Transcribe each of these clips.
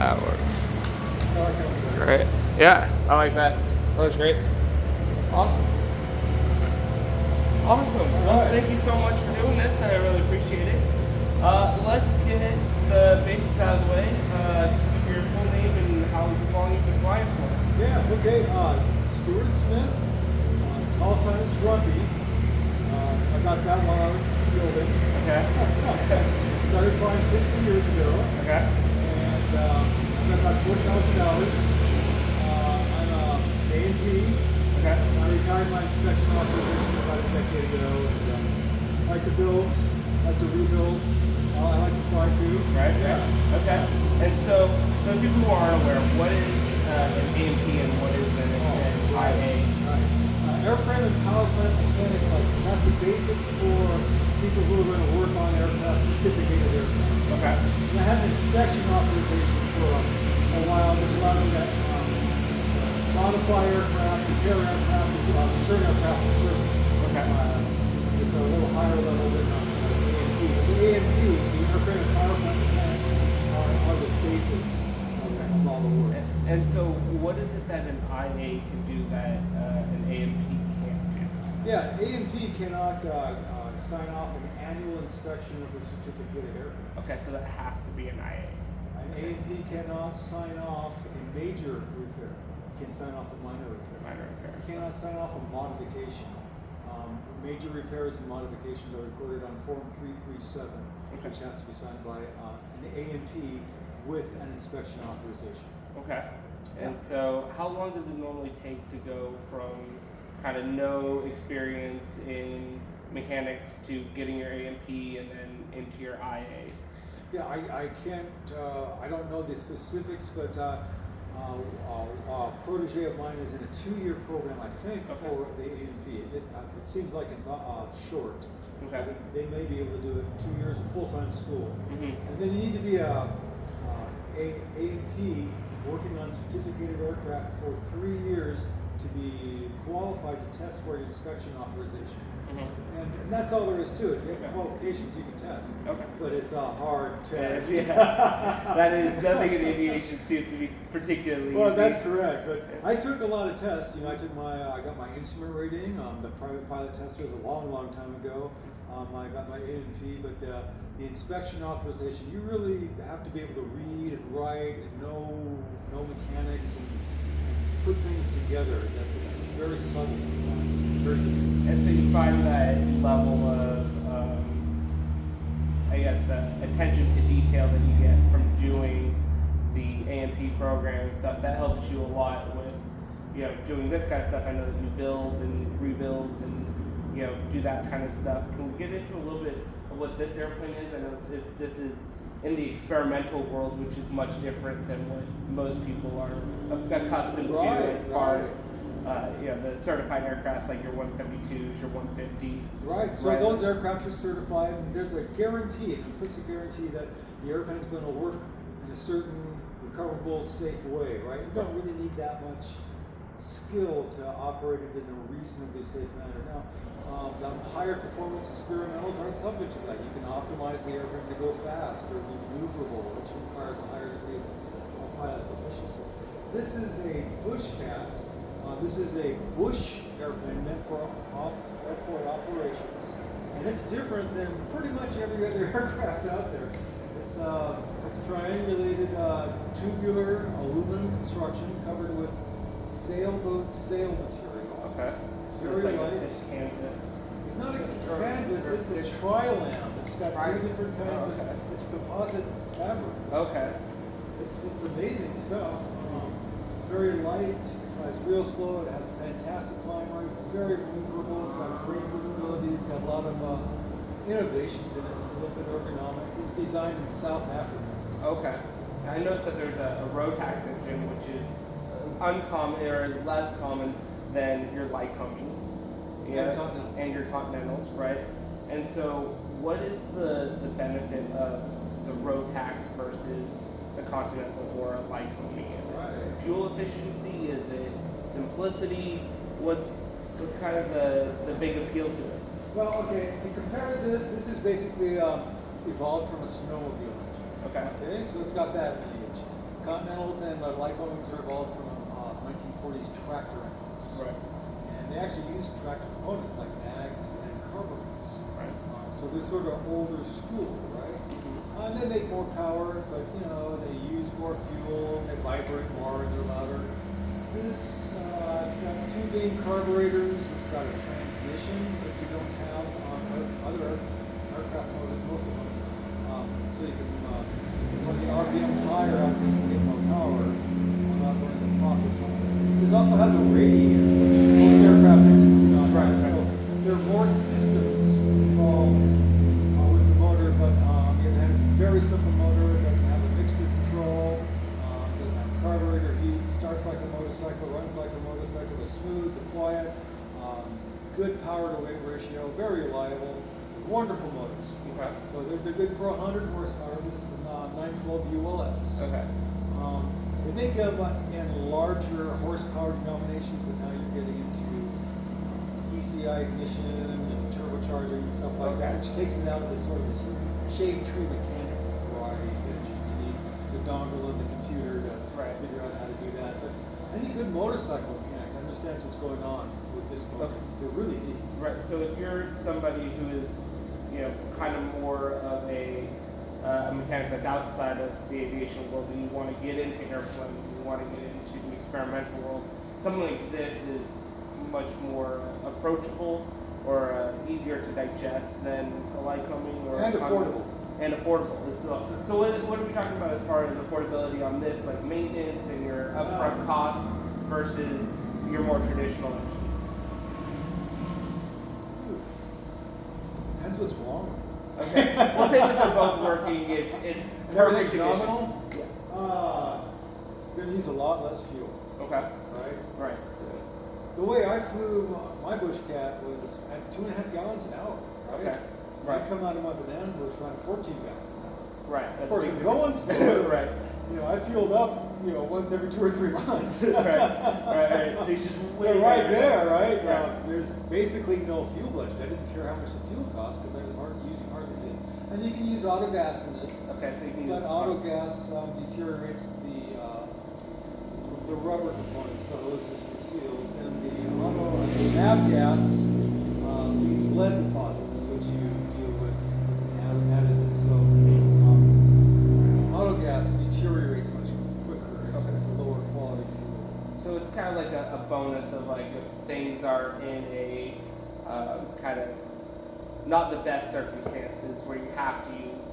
That works. I like that one better. Great. Yeah, I like that. That looks great. Awesome. Awesome. Well, right. thank you so much for doing this. I really appreciate it. Let's get the basics out of the way. Your full name and how long you've been flying for. Yeah, okay. Stuart Smith. Call sign is Grumpy. I got that while I was building. Okay. Started flying 15 years ago. Okay. And I've got about $4,000. I'm an A&P. Okay. I retired my inspection authorization about a decade ago. And I like to build, like to rebuild. I like to fly too. Right. Yeah. Okay. And so, for people who aren't aware, what is an A&P and what is an IA? Airframe and power plant mechanics license. That's the basics for people who are going to work on aircraft, certificated aircraft. Okay. And I had an inspection authorization for a while, which allows me to modify aircraft, repair aircraft, and return aircraft to service. Okay. It's a little higher level than A&P. But the A&P, the airframe and power plant mechanics, are the basis of all the work. And so, what is it that an IA can do that an A&P can't do? Yeah, A&P cannot sign off an annual inspection of a certificated aircraft. Okay, so that has to be an IA. An A&P cannot sign off a major repair. It can sign off a minor repair. Minor repair. It cannot sign off a modification. Major repairs and modifications are recorded on Form 337, Okay. which has to be signed by an A&P with an inspection authorization. Okay. Yeah. And so, how long does it normally take to go from kind of no experience in mechanics to getting your A&P and then into your IA? Yeah, I can't, I don't know the specifics, but a protege of mine is in a 2-year program, I think, Okay. for the A&P. It seems like it's short. Okay. They may be able to do it in 2 years of full-time school. Mm-hmm. And then you need to be a A&P working on certificated aircraft for 3 years to be qualified to test for your inspection authorization. Mm-hmm. And that's all there is to it. If you have the Okay. qualifications, you can test. Okay. But it's a hard test. Yeah. That is nothing in aviation seems to be particularly Well, easy. that's correct. But I took a lot of tests. I took I got my instrument rating. The private pilot test was a long time ago. I got my A&P, but the inspection authorization, you really have to be able to read and write and know mechanics and put things together. It's very subtle sometimes. Very difficult. And so you find that level of, attention to detail that you get from doing the A&P program and stuff, that helps you a lot with, doing this kind of stuff. I know that you build and rebuild and, do that kind of stuff. Can we get into a little bit of what this airplane is? I know this is in the experimental world, which is much different than what most people are accustomed to as far as the certified aircrafts like your 172s, your 150s. Right. So those aircraft are certified, and there's a guarantee, an implicit guarantee that the airplane is going to work in a certain recoverable, safe way. Right. You don't really need that much skill to operate it in a reasonably safe manner. Now, the higher performance experimentals aren't subject to that. You can optimize the airframe to go fast or be maneuverable, which requires a higher degree of pilot proficiency. This is a Bush Cat. This is a Bush airplane meant for off-airport operations, and it's different than pretty much every other aircraft out there. It's triangulated tubular aluminum construction covered with sailboat sail material. Okay. Very so it's light. like this canvas. It's not a canvas, it's a tri-lam. It's got 3 different kinds of, it's composite fabric. Okay. It's amazing stuff. It's very light, it flies real slow, it has a fantastic climb rate, it's very maneuverable, it's got great visibility, it's got a lot of innovations in it. It's a little bit ergonomic. It was designed in South Africa. Okay. I noticed that there's a Rotax engine, which is uncommon or is less common than your Lycomings. And Continentals. And your Continentals, right? And so, what is the benefit of the Rotax versus the Continental or a Lycoming? Right. Fuel efficiency? Is it simplicity? What's kind of the big appeal to it? Well, okay, if you compare this is basically evolved from a snowmobile engine. Okay. Okay, so it's got that lineage. Continentals and Lycomings are evolved from 1940s tractor engines. Right. And they actually use tractor components like nags and carburetors. Right. So they're sort of older school, right? And they make more power, but they use more fuel, and they vibrate more, and they're louder. This it's got two main carburetors. It's got a transmission that you don't have on other aircraft motors, most of them. So you can run the RPMs higher on this and get more power without running the prop as hard. This also has a radiator, which most aircraft engines do not have. So there are more systems involved with the motor, but on the other hand, it's a very simple motor. It doesn't have a mixture control, doesn't have carburetor heat, starts like a motorcycle, runs like a motorcycle. They're smooth, they're quiet, good power to weight ratio, very reliable, wonderful motors. Okay. So they're good for 100 horsepower. This is a 912 ULS. Okay. They make them in larger horsepower denominations, but now you're getting into ECI ignition and turbocharging and stuff like that, which takes it out of the sort of shade tree mechanic variety of engines. You need the dongle and the computer to figure out how to do that. But any good motorcycle mechanic understands what's going on with this motor. They're really neat. Right. So if you're somebody who is, kind of more of a mechanic that's outside of the aviation world, and you want to get into airplanes, you want to get into the experimental world, something like this is much more approachable or easier to digest than a Lycoming or And affordable. And affordable. So what are we talking about as far as affordability on this, like maintenance and your upfront costs versus your more traditional engines? Depends what's wrong with it. Okay. We'll say that they're both working in perfect conditions. Phenomenal. Yeah. You're gonna use a lot less fuel, Okay. right? Right. So, The way I flew my Bush Cat was at 2.5 gallons an hour, right? Okay. When Right. I come out of my Bonanza, it was running 14 gallons an hour. right. Of That's course, big I'm going slow. Right. I fueled up, once every 2 or 3 months. Right. So you just So right there, right? Right. There's basically no fuel budget. I didn't care how much the fuel cost because I was using hardly any. And you can use autogas in this. Okay. So you can. But autogas deteriorates the rubber components, the hoses, the seals, and the avgas leaves lead deposits, which you deal with additives. So autogas deteriorates much quicker. It's a lower quality fuel. So it's kind of like a bonus of like if things are in a kind of not the best circumstances where you have to use.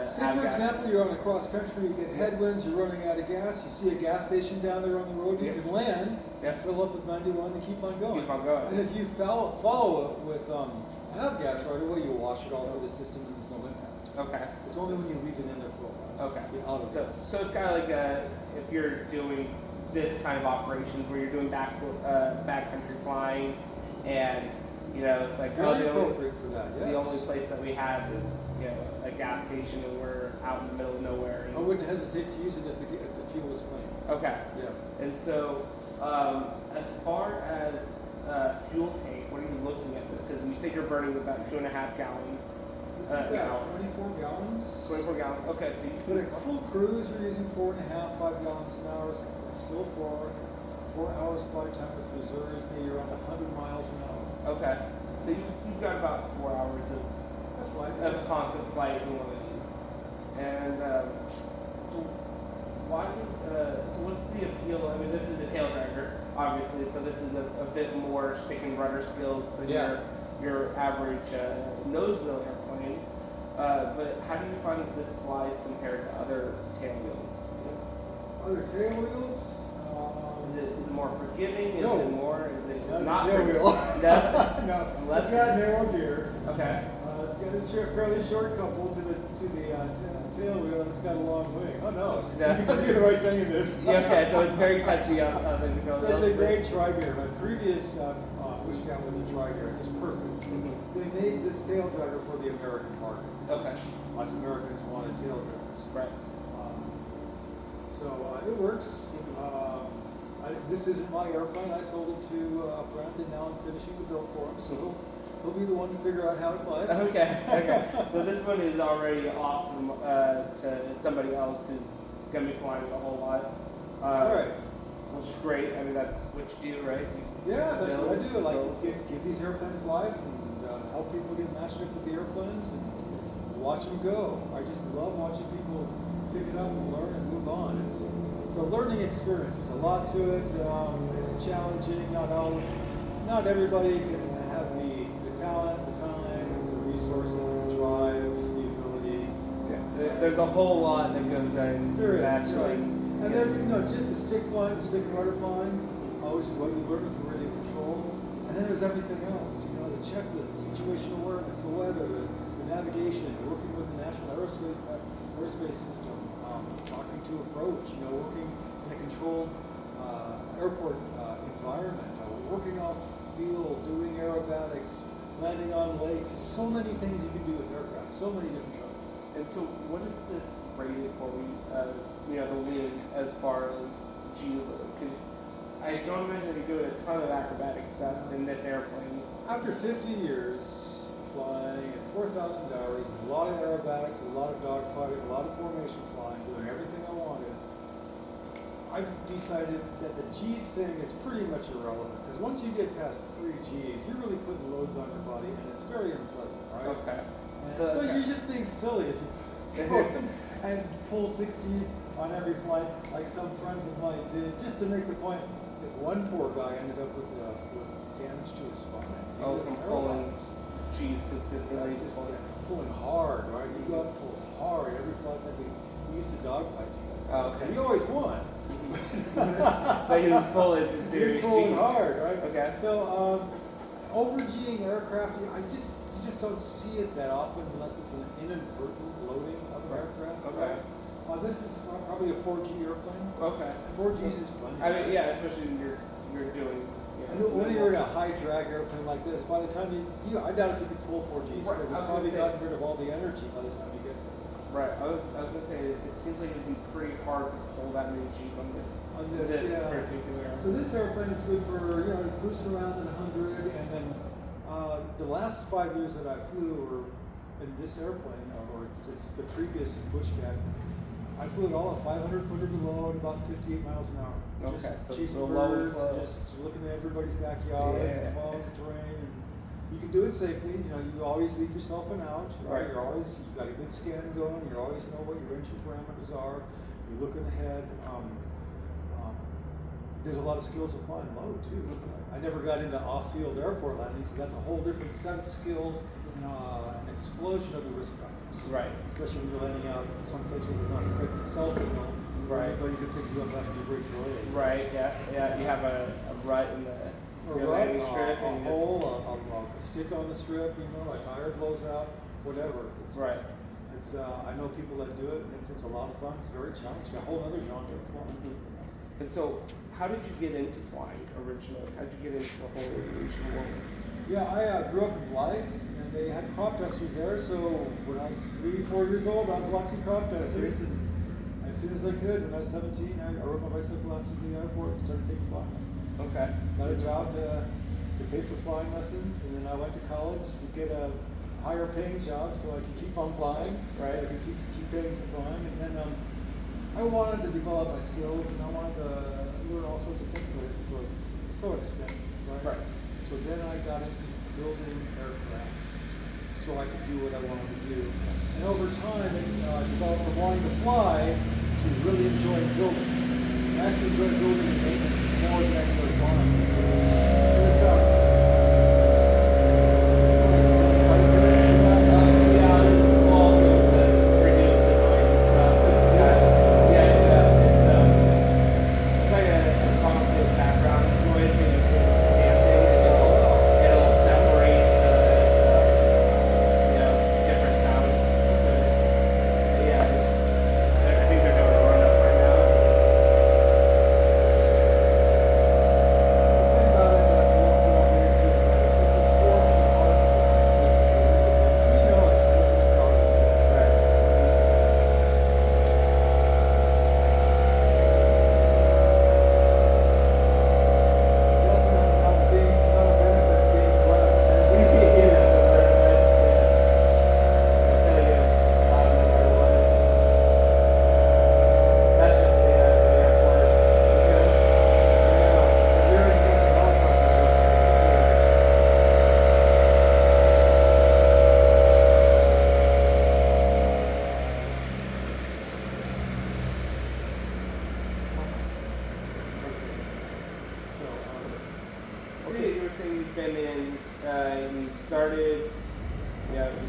Say for example, you're on a cross country, you get headwinds, you're running out of gas, you see a gas station down there on the road, you can land, fill up with 91 and keep on going. Keep on going. And if you follow it with avgas right away, you wash it all through the system and there's no impact. Okay. It's only when you leave it in there for a while. Okay. The autogas. So it's kind of like if you're doing this kind of operations where you're doing backcountry flying, and it's like Very appropriate for that, yes. The only place that we have is a gas station, and we're out in the middle of nowhere. And I wouldn't hesitate to use it if the fuel is clean. Okay. Yeah. And so, as far as fuel tank, what are you looking at this? Because you said you're burning about 2.5 gallons. This is 24 gallons. 24 gallons. Okay, so you But at full cruise, you're using 4.5, 5 gallons an hour. It's still 4 hours flight time with reserves. You're around 100 miles an hour. Okay, so you've got about 4 hours of constant flight in one of these. And so what's the appeal? I mean, this is a tail dragger, obviously, so this is a bit more stick and rudder skills than your average nose wheel airplane. But how do you find that this flies compared to other tail wheels? Other tail wheels? Is it more forgiving? No. Is it more? Is it That's not a tail forgiving? wheel. No. It's got narrow gear. Okay. It's got a fairly short couple to the tail wheel, and it's got a long wing. Oh no! You can do the right thing in this. Okay, so it's very touchy on the control. It's a great tri-gear. My previous Bush Cat with a tri-gear is perfect. Mm-hmm. They made this tail dragger for the American market. Okay. Us Americans wanted tail draggers. Right. So it works. This isn't my airplane. I sold it to a friend, and now I'm finishing the build for him. So he'll be the one to figure out how it flies. Okay. Okay. So this one is already off to somebody else who's gonna be flying it a whole lot. All right. Which is great. I mean, that's what you do, right? Yeah, that's build, what I do. I like build. to give these airplanes life and help people get matched up with the airplanes and watch them go. I just love watching people pick it up and learn and move on. It's a learning experience. There's a lot to it. It's challenging. Not everybody can have the talent, the time, the resources, the drive, the ability. Yeah. There's a whole lot that goes in. There is, actually. right. And there's just the stick flying, the stick and rudder flying, which is what we learn with radio control. And then there's everything else, the checklist, the situational awareness, the weather, the navigation, working with the National Aerospace System, talking to approach, working in a controlled airport environment, working off field, doing aerobatics, landing on lakes. There's so many things you can do with aircraft, so many different jobs. And so, what is this rated for? The wind as far as G load? I don't imagine you're doing a ton of acrobatic stuff in this airplane. After 50 years flying at 4,000 hours, a lot of aerobatics, a lot of dogfighting, a lot of formation flying, doing everything I wanted, I've decided that the G thing is pretty much irrelevant. Because once you get past 3 Gs, you're really putting loads on your body, and it's very unpleasant, right? Okay. So you're just being silly if you go and pull 6 Gs on every flight, like some friends of mine did, just to make the point that one poor guy ended up with damage to his spine. From pulling G's consistently. Just pulling hard, right? You got to pull hard every flight that we used to dogfight together. Oh, okay. He always won. But he was pulling some serious He was pulling G's. hard, right? Okay. So over-G'ing aircraft, you just don't see it that often unless it's an inadvertent loading of an aircraft. Okay. This is probably a 4G airplane. Okay. 4Gs is plenty. I mean, yeah, especially when you're doing. And when you're in a high drag airplane like this, by the time I doubt if you could pull 4Gs because Right, it's probably gotten rid of all the energy by the time you get there. Right. I was gonna say it seems like it'd be pretty hard to pull that many G's on this. Yeah. Particular. So this airplane is good for cruising around at 100, and then the last 5 years that I flew were in this airplane, or just the previous Bushcat. I flew it all at 500 foot or below at about 58 miles an hour. Okay, Just so chasing low and birds, slow. and just looking at everybody's backyard, Yeah. follows the terrain. And you can do it safely. You always leave yourself an out. Right. You've got a good scan going. You always know what your engine parameters are. You're looking ahead. There's a lot of skills of flying low too. Mhm. I never got into off-field airport landing because that's a whole different set of skills and an explosion of the risk factors. Right. Especially when you're landing out someplace where there's not a frequent cell signal. Right. Anybody could pick you up after you break your leg. Right. Yeah. You have a rut in the landing strip, a and you hole, a stick on the strip. A tire blows out, whatever. Right. I know people that do it. It's a lot of fun. It's very challenging. A whole other genre of flying. Mhm. And so, how did you get into flying originally? How did you get into the whole aviation world? Yeah, I grew up in Blythe, and they had crop dusters there. So when I was 3-4 years old, I was watching crop dusters, and as soon as I could, when I was 17, I rode my bicycle out to the airport and started taking flying lessons. Okay. Got a job to pay for flying lessons, and then I went to college to get a higher paying job so I could keep on flying, Right. so I could keep paying for flying, and then I wanted to develop my skills, and I wanted to learn all sorts of things, but it's so expensive, right? Right. So then I got into building aircraft so I could do what I wanted to do. And over time, it developed from wanting to fly to really enjoying building. I actually enjoy building and maintenance more than I enjoy flying these days. And it's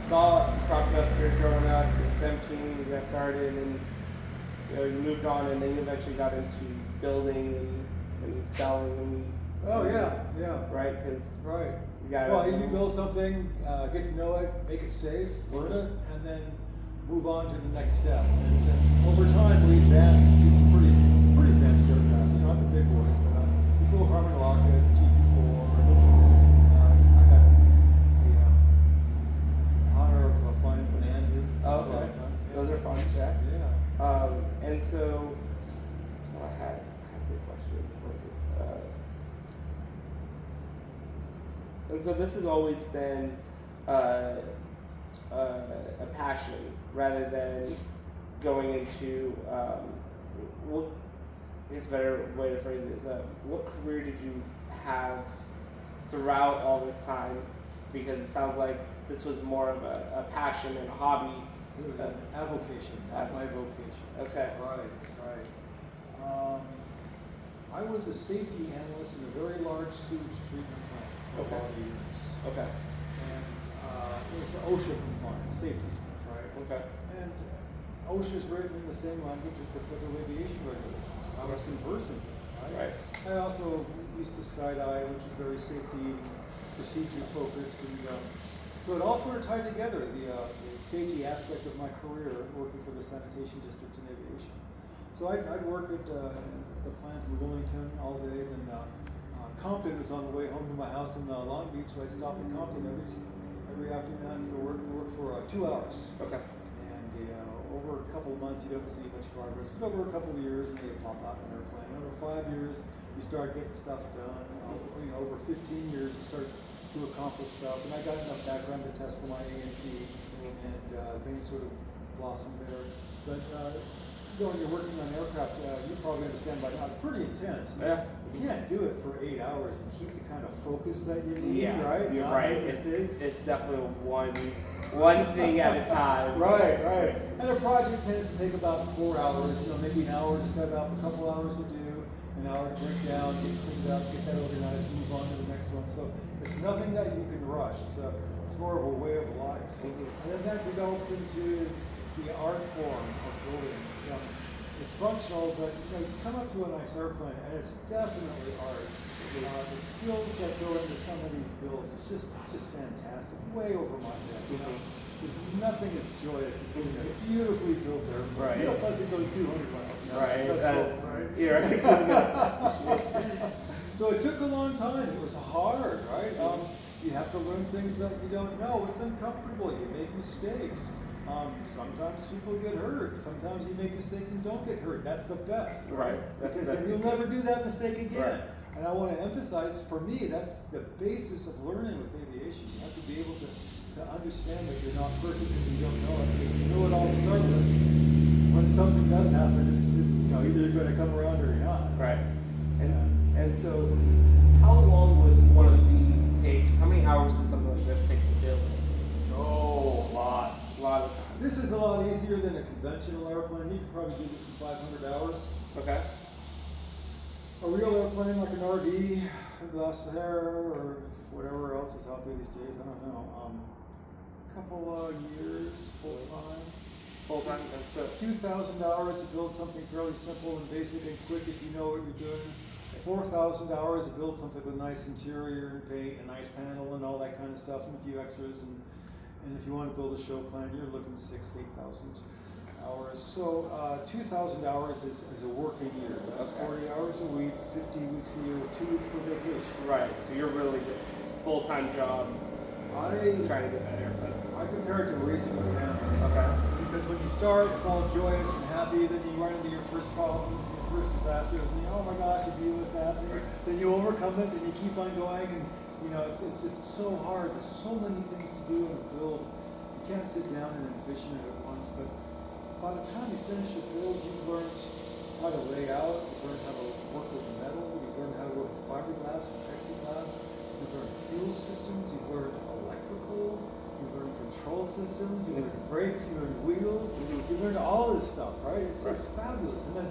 saw crop dusters growing up. You were 17 when you got started, and you moved on, and then you eventually got into building and selling. And, Oh yeah, yeah. right, because Right. you got Well, you build something, get to know it, make it safe, learn it, and then move on to the next step. And over time, we advanced to some pretty advanced aircraft. Not the big boys, but we flew a Harmon rocket, GP4. I got the honor of flying Bonanzas. Oh, That's a lot okay. of fun. Those are fun, yeah. Yeah. And so I had a question. What was it? And so this has always been a passion rather than going into what I guess a better way to phrase it is what career did you have throughout all this time? Because it sounds like this was more of a passion and a hobby. It was an avocation, not my vocation. Okay. Right. I was a safety analyst in a very large sewage treatment plant for a lot of years. Okay. And it was OSHA compliant, safety stuff, right? Okay. And OSHA is written in the same language as the federal aviation regulations. I was conversant in it, right? I also used to skydive, which is very safety procedure focused, and so it all sort of tied together, the safety aspect of my career working for the sanitation district in aviation. So I'd work at the plant in Wilmington all day, then Compton was on the way home to my house in Long Beach, so I'd stop at Compton every afternoon for work for 2 hours. Okay. And over a couple of months, you don't see much progress, but over a couple of years, you pop out an airplane. Over 5 years, you start getting stuff done. Over 15 years, you start to accomplish stuff. And I got enough background to test for my A&P, and things sort of blossomed there. But when you're working on aircraft, you probably understand by now, it's pretty intense. Yeah. You can't do it for 8 hours and keep the kind of focus that you need, Yeah, right? you're Not right. make mistakes. It's definitely one thing at a time. Right. And a project tends to take about 4 hours, maybe an hour to set up, a couple hours to do, an hour to break down, get cleaned up, get that organized, move on to the next one. So it's nothing that you can rush. It's more of a way of life. Mm-hmm. And then that develops into the art form of building. It's functional, but you come up to a nice airplane, and it's definitely art. The skills that go into some of these builds is just fantastic, way over my head. There's nothing as joyous as seeing a beautifully built airplane. Right. Plus it goes 200 miles an hour. Right. That's cool, right? Yeah, right. So it took a long time. It was hard, right? You have to learn things that you don't know. It's uncomfortable. You make mistakes. Sometimes people get hurt. Sometimes you make mistakes and don't get hurt. That's the best, right? Because then you'll never do that mistake again. Right. And I want to emphasize, for me, that's the basis of learning with aviation. You have to be able to understand that you're not perfect and you don't know it. If you know it all to start with, when something does happen, it's either you're going to come around or you're not. Right. And so, how long would one of these take? How many hours does something like this take to build? Oh, a lot. A lot of time. This is a lot easier than a conventional airplane. You can probably do this in 500 hours. Okay. A real airplane like an RV, a Glacier, or whatever else is out there these days, I don't know. A couple of years full time. Full time. That's 2,000 hours to build something fairly simple and basic and quick if you know what you're doing. 4,000 hours to build something with nice interior and paint, a nice panel and all that kind of stuff, and a few extras. And if you want to build a show plane, you're looking 6,000 to 8,000 hours. So 2,000 hours is a working year. That's 40 hours a week, 50 weeks a year, with 2 weeks for vacation. Right. So you're really just full-time job. Trying to get that airplane. I compare it to raising a family. Okay. Because when you start, it's all joyous and happy. Then you run into your first problems, your first disasters, and oh my gosh, you deal with that. Then you overcome it, and you keep on going, and it's just so hard. There's so many things to do in a build. You can't sit down and envision it at once. But by the time you finish a build, you've learned how to lay out. You've learned how to work with metal. You've learned how to work with fiberglass and plexiglass. You've learned fuel systems. You've learned electrical. You've learned control systems. You've learned brakes. You've learned wheels. You've learned all this stuff, right? It's fabulous. And then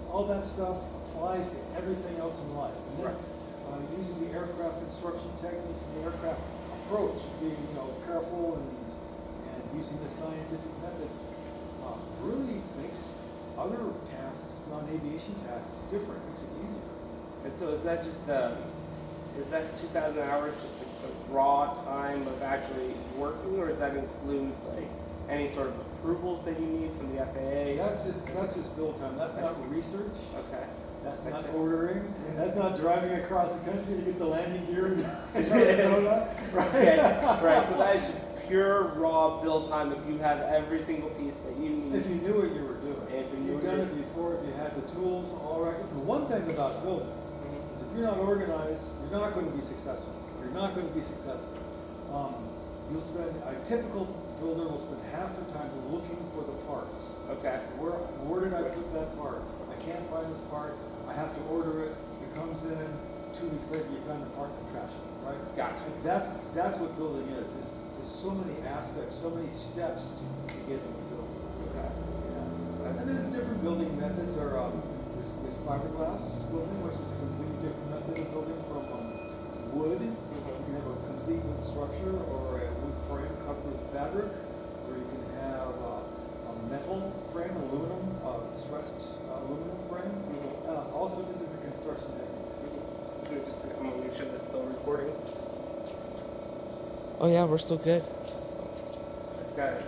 all that stuff applies to everything else in life. And then, using the aircraft construction techniques and the aircraft approach, being careful and using the scientific method really makes other tasks, non-aviation tasks, different. Makes it easier. And so is that just is that 2,000 hours just like the raw time of actually working, or does that include like any sort of approvals that you need from the FAA? That's just build time. That's not research. Okay. That's That's not just- ordering. That's not driving across the country to get the landing gear in Arizona. Right? Okay, right. So that is just pure raw build time if you have every single piece that you need. If you knew what you were doing. If you If knew you've what done you- it before, if you had the tools all right. The one thing about building Mhm. is if you're not organized, you're not going to be successful. You're not going to be successful. You'll spend, a typical builder will spend half the time looking for the parts. Okay. Where did I put that part? I can't find this part. I have to order it. It comes in. 2 weeks later, you find the part in the trash can, right? Gotcha. And that's what building is. There's so many aspects, so many steps to get into building. Okay. Yeah. That's And there's different building methods. There's fiberglass building, which is a completely different method of building from wood. You can have a complete wood structure or a wood frame covered with fabric, or you can have a metal frame, aluminum, stressed aluminum frame. All sorts of different construction techniques. I'm gonna make sure that's still recording. Oh yeah, we're still good. It's got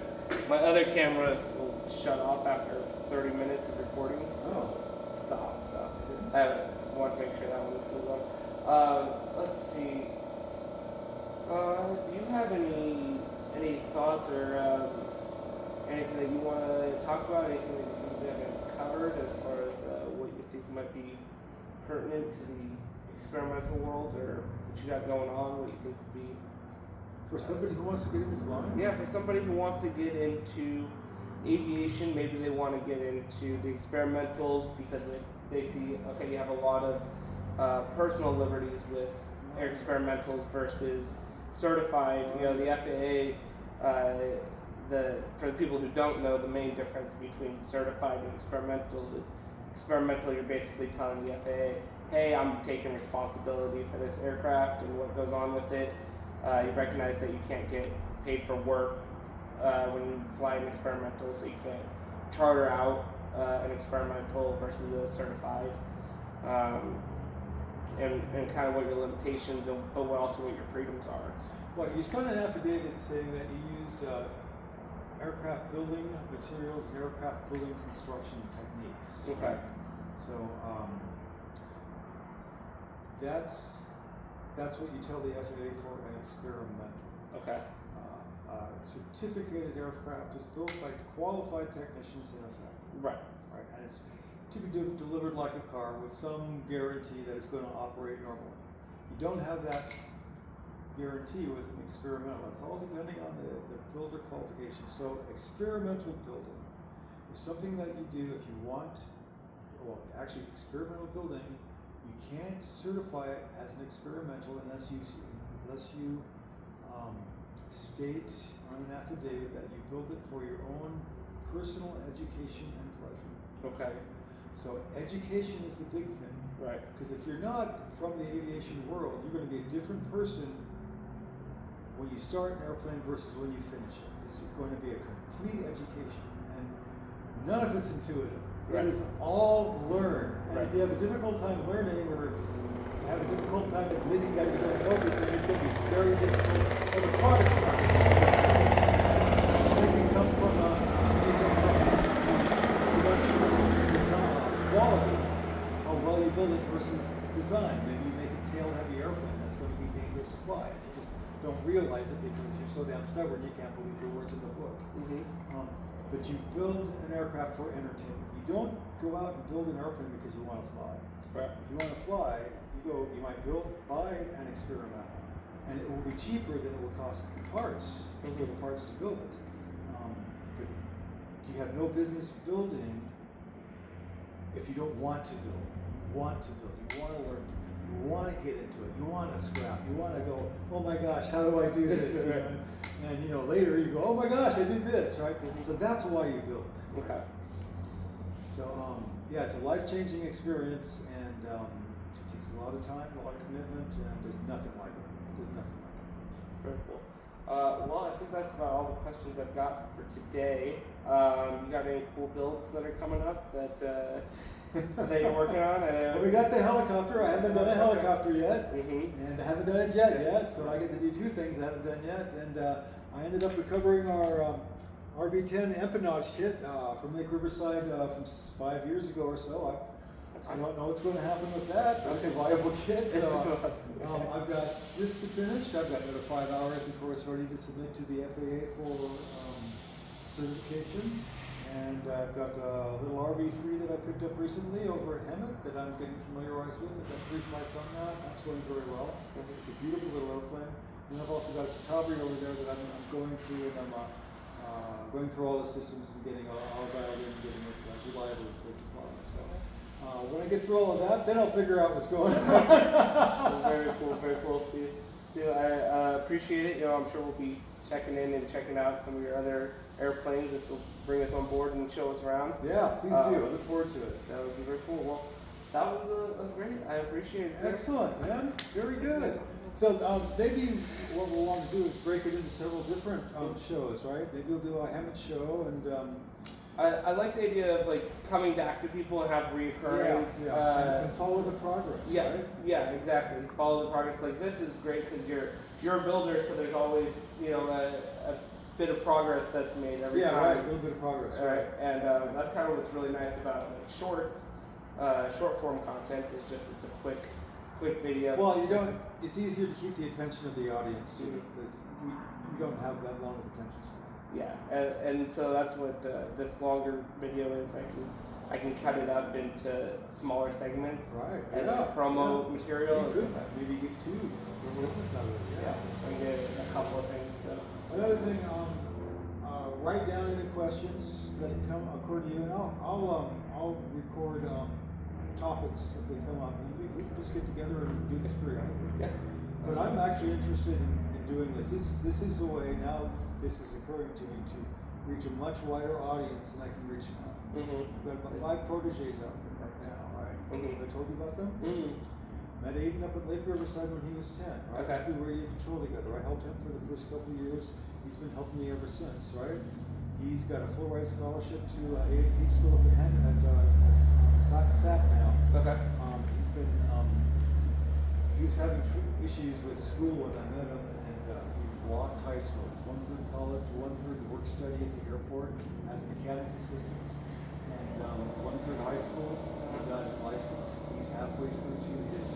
my other camera will shut off after 30 minutes of recording. Oh. It'll just stop. So I want to make sure that one is good one. Let's see. Do you have any thoughts or anything that you want to talk about? Anything that you think we haven't covered as far as what you think might be pertinent to the experimental world, or what you got going on? What you think would be For somebody who wants to get into flying? yeah, for somebody who wants to get into aviation, maybe they want to get into the experimentals because they see, okay, you have a lot of personal liberties with air experimentals versus certified. You know, the FAA, for the people who don't know, the main difference between certified and experimental is experimental, you're basically telling the FAA, hey, I'm taking responsibility for this aircraft and what goes on with it. You recognize that you can't get paid for work when you fly an experimental, so you can't charter out an experimental versus a certified, and kind of what your limitations, but also what your freedoms are. Well, you signed an affidavit saying that you used aircraft building materials and aircraft building construction techniques. Okay. So that's what you tell the FAA for an experimental. Okay. Certificated aircraft is built by qualified technicians in effect. Right. Right, and it's to be delivered like a car with some guarantee that it's going to operate normally. You don't have that guarantee with an experimental. It's all depending on the builder qualification. So experimental building is something that you do if you want, well, actually experimental building, you can't certify it as an experimental unless you state on an affidavit that you built it for your own personal education and pleasure. Okay. So education is the big thing. Right. Because if you're not from the aviation world, you're going to be a different person when you start an airplane versus when you finish it. It's going to be a complete education, and none of it's intuitive. Right. It is all learned. And Right. if you have a difficult time learning, or you have a difficult time admitting that you don't know everything, it's going to be very difficult. Or the product's not going to be good. And it can come from anything from production, design, quality, how well you build it versus design. Maybe you make a tail-heavy airplane that's going to be dangerous to fly. You just don't realize it because you're so damn stubborn you can't believe the words in the book. But you build an aircraft for entertainment. You don't go out and build an airplane because you want to fly. Right. If you want to fly, you might buy an experimental, and it will be cheaper than it will cost the parts for the parts to build it. But you have no business building if you don't want to build. You want to build. You want to learn. You want to get into it. You want to scrap. You want to go, oh my gosh, how do I do this? You know? And later you go, oh my gosh, I did this, right? So that's why you build. Okay. So yeah, it's a life-changing experience, and it takes a lot of time, a lot of commitment, and there's nothing like it. There's nothing like it. Very cool. Well, I think that's about all the questions I've got for today. You got any cool builds that are coming up that that you're working on? Well, we got the helicopter. I haven't done a helicopter yet, Mm-hmm. and I haven't done a jet yet, so I get to do two things I haven't done yet. And I ended up recovering our RV10 empennage kit from Lake Riverside from 5 years ago or so. I don't know what's going to happen with that, but it's a viable kit. So I've got this to finish. I've got another 5 hours before it's ready to submit to the FAA for certification. And I've got a little RV3 that I picked up recently over at Hemet that I'm getting familiarized with. I've got 3 flights on that. That's going very well. It's a beautiful little airplane. And I've also got a Citabria over there that I'm going through, and I'm going through all the systems and getting all dialed in and getting it reliable and safe to fly. So when I get through all of that, then I'll figure out what's going on. Well, very cool, Steve. I appreciate it. I'm sure we'll be checking in and checking out some of your other airplanes if you'll bring us on board and show us around. Yeah, please do. I look forward to it. So it'll be very cool. Well, that was great. I appreciate it. Excellent, man. Very good. So maybe what we'll want to do is break it into several different shows, right? Maybe we'll do a Hammett show and. I like the idea of like coming back to people and have reoccurring. And follow the progress. Yeah, right? yeah, exactly. Follow the progress. Like this is great because you're a builder, so there's always a bit of progress that's made every time. Yeah, right. A little bit of progress. Right, and that's kind of what's really nice about like shorts, short form content is just it's a quick video. Well, it's easier to keep the attention of the audience too because we don't have that long of attention span. Yeah, and so that's what this longer video is. I can cut it up into smaller segments. Right. And promo material. You could maybe get 2 segments out of it. Yeah, and get a couple of things. So. Another thing, write down any questions that occur to you, and I'll record topics if they come up. And we can just get together and do this periodically. Yeah. But I'm actually interested in doing this. This is a way now. This is occurring to me to reach a much wider audience than I can reach now. Mm-hmm. I've got 5 proteges out there right now. Right? Mm-hmm. Have I told you about them? Mm-hmm. Met Aiden up at Lake Riverside when he was 10. Right? Okay. We flew radio control together. I helped him for the first couple of years. He's been helping me ever since. Right? He's got a full ride scholarship to AAP school up at SAP now. Okay. He was having issues with school when I met him, and he blocked high school. 1/3 college, 1/3 work study at the airport as a mechanics assistant, and 1/3 high school. He got his license. He's halfway through to his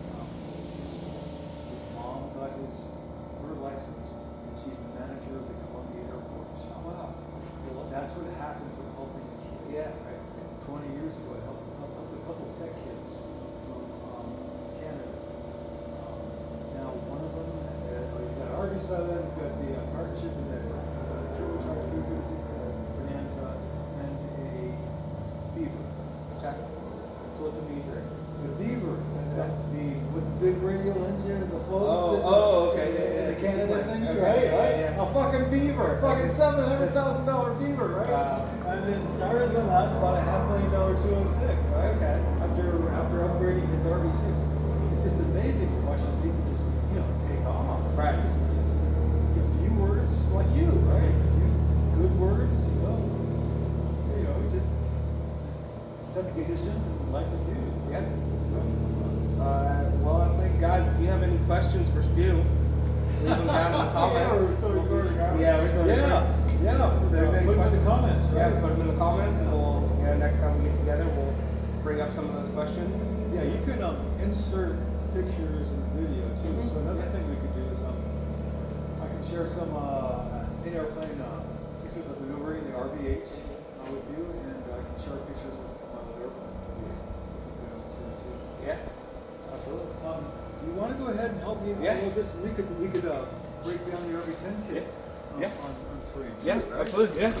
mom got her license, and she's the manager of the Columbia Airport. So, Oh, wow, that's cool. that's what happened for helping the kid. Yeah. Right? 20 years ago, I helped a couple of tech kids from Canada. Now, one of them, he's got Argus-7, he's got the partnership with the turbocharged B36 Bonanza, and a Beaver. Okay. So what's a beaver? The Beaver, with the big radial engine and the floats. Okay. And the Canada thing, Okay, right? yeah. A fucking Beaver, fucking $700,000 Beaver, right? Wow. And then Cyrus went out and bought a $500,000 206, right? Okay. After upgrading his RV6, it's just amazing to watch these people just take off. Right. Just a few words, just like you, right? A few good words, just set the conditions and light the fuse. Yep. Well, I was like, guys, if you have any questions for Stu, leave them down in the comments. Yeah, we're still recording. Yeah, we're still recording. Yeah. If there's any Put them in questions, the comments, right? Yeah, put them in the comments, and we'll next time we get together, we'll bring up some of those questions. Yeah, you can insert pictures and video too. Mhm. So another thing we could do is I can share some in-airplane pictures of maneuvering the RV-8 with you, and I can share pictures of the airplanes that we can insert too. Yeah, absolutely. Do you want to go ahead and help me Yeah. with this? We could break down the RV-10 kit Yeah. on screen. Yeah, too, right? absolutely. Yeah.